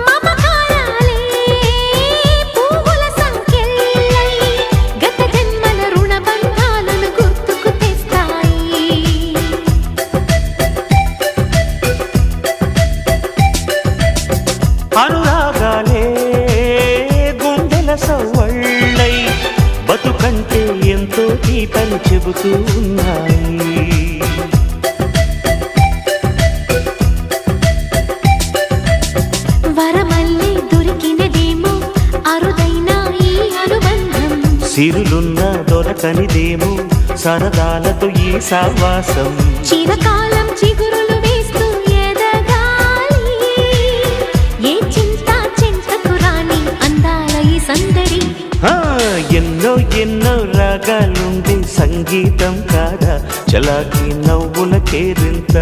మమకారాలే పువ్వుల సంకెళ్ళై గత జన్మల రుణబంధాలను గుర్తుకు తెస్తాయి. అనురాగాలే గుండెల సవ్వళ్ళై బతుకంటే ఎంతో తీపని చెబుతూ ఉన్నాయి. వరమల్లే దొరికినదేమో అరుదైన ఈ అనుబంధం. సిరులున్న దొరకనిదేమో సరదాలతో ఈ సావాసం. చిరకాలం చిగురులు వేస్తూ ఎదగాలి. ఏ చింత చింతకు రాని అందాల ఈ సందడి. ఎన్నో ఎన్నో రాగాలుండే సంగీతం కాదా చలాకి నవ్వుల కేరింత.